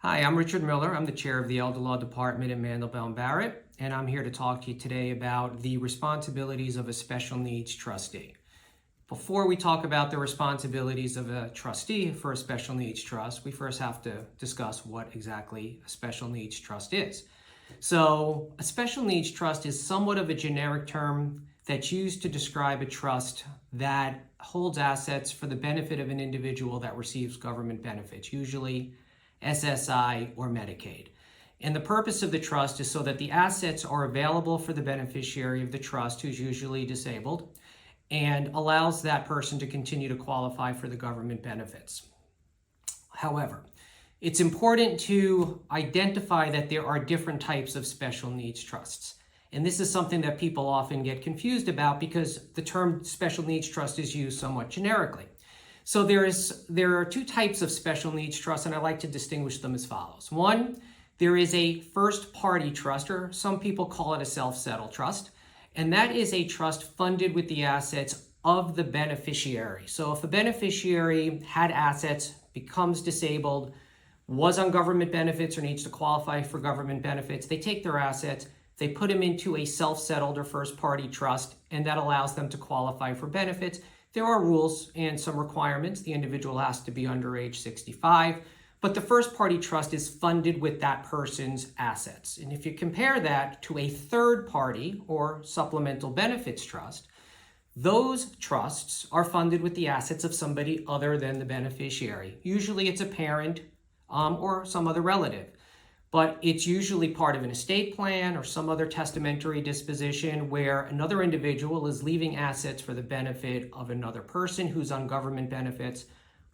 Hi, I'm Richard Miller. I'm the chair of the Elder Law Department at Mandelbaum Barrett, and I'm here to talk to you today about the responsibilities of a special needs trustee. Before we talk about the responsibilities of a trustee for a special needs trust, we first have to discuss what exactly a special needs trust is. So, a special needs trust is somewhat of a generic term that's used to describe a trust that holds assets for the benefit of an individual that receives government benefits, usually SSI or Medicaid. And the purpose of the trust is so that the assets are available for the beneficiary of the trust, who's usually disabled, and allows that person to continue to qualify for the government benefits. However, it's important to identify that there are different types of special needs trusts. And this is something that people often get confused about because the term special needs trust is used somewhat generically. So there are two types of special needs trusts, and I like to distinguish them as follows. One, there is a first party trust, or some people call it a self-settled trust, and that is a trust funded with the assets of the beneficiary. So if a beneficiary had assets, becomes disabled, was on government benefits or needs to qualify for government benefits, they take their assets, they put them into a self-settled or first party trust, and that allows them to qualify for benefits. There are rules and some requirements. The individual has to be under age 65, but the first party trust is funded with that person's assets. And if you compare that to a third party or supplemental benefits trust, those trusts are funded with the assets of somebody other than the beneficiary. Usually it's a parent or some other relative, but it's usually part of an estate plan or some other testamentary disposition where another individual is leaving assets for the benefit of another person who's on government benefits,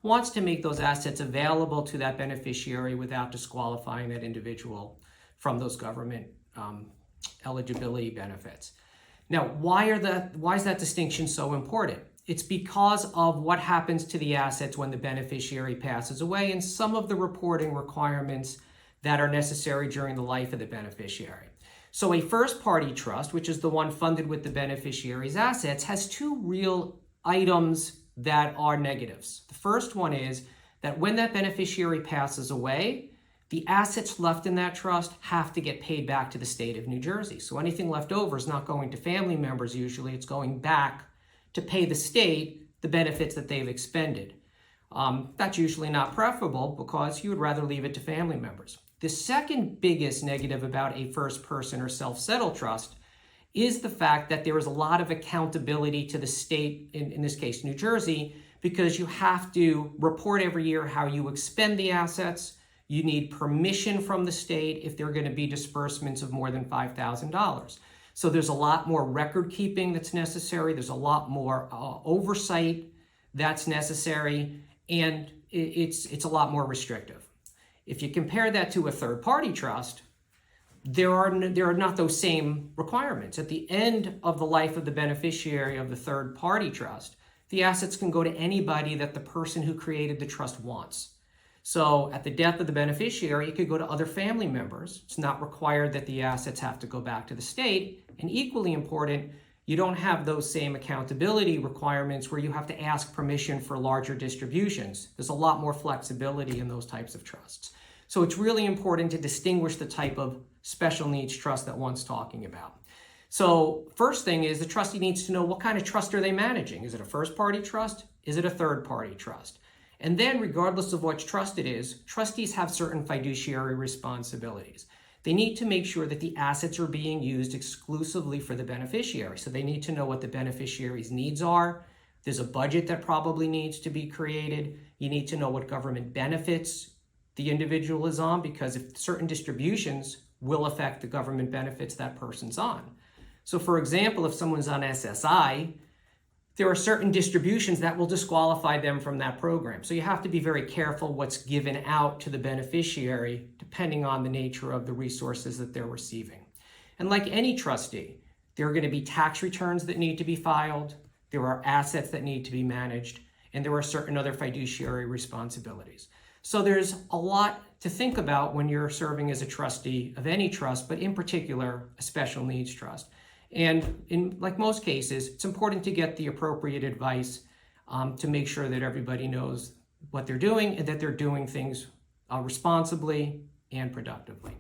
wants to make those assets available to that beneficiary without disqualifying that individual from those government eligibility benefits. Now, why is that distinction so important? It's because of what happens to the assets when the beneficiary passes away and some of the reporting requirements that are necessary during the life of the beneficiary. So a first party trust, which is the one funded with the beneficiary's assets, has two real items that are negatives. The first one is that when that beneficiary passes away, the assets left in that trust have to get paid back to the state of New Jersey. So anything left over is not going to family members usually, it's going back to pay the state the benefits that they've expended. That's usually not preferable because you would rather leave it to family members. The second biggest negative about a first person or self-settled trust is the fact that there is a lot of accountability to the state, in this case, New Jersey, because you have to report every year how you expend the assets. You need permission from the state if there are going to be disbursements of more than $5,000. So there's a lot more record keeping that's necessary. There's a lot more oversight that's necessary, and it's a lot more restrictive. If you compare that to a third-party trust, there are not those same requirements. At the end of the life of the beneficiary of the third-party trust, the assets can go to anybody that the person who created the trust wants. So at the death of the beneficiary, it could go to other family members. It's not required that the assets have to go back to the state. And equally important, you don't have those same accountability requirements where you have to ask permission for larger distributions. There's a lot more flexibility in those types of trusts. So it's really important to distinguish the type of special needs trust that one's talking about. So first thing is the trustee needs to know what kind of trust are they managing. Is it a first party trust? Is it a third party trust? And then regardless of which trust it is, trustees have certain fiduciary responsibilities. They need to make sure that the assets are being used exclusively for the beneficiary. So they need to know what the beneficiary's needs are. There's a budget that probably needs to be created. You need to know what government benefits the individual is on, because if certain distributions will affect the government benefits that person's on. So for example, if someone's on SSI, there are certain distributions that will disqualify them from that program. So you have to be very careful what's given out to the beneficiary depending on the nature of the resources that they're receiving. And like any trustee, there are going to be tax returns that need to be filed, there are assets that need to be managed, and there are certain other fiduciary responsibilities. So there's a lot to think about when you're serving as a trustee of any trust, but in particular, a special needs trust. And in like most cases, it's important to get the appropriate advice to make sure that everybody knows what they're doing and that they're doing things responsibly and productively.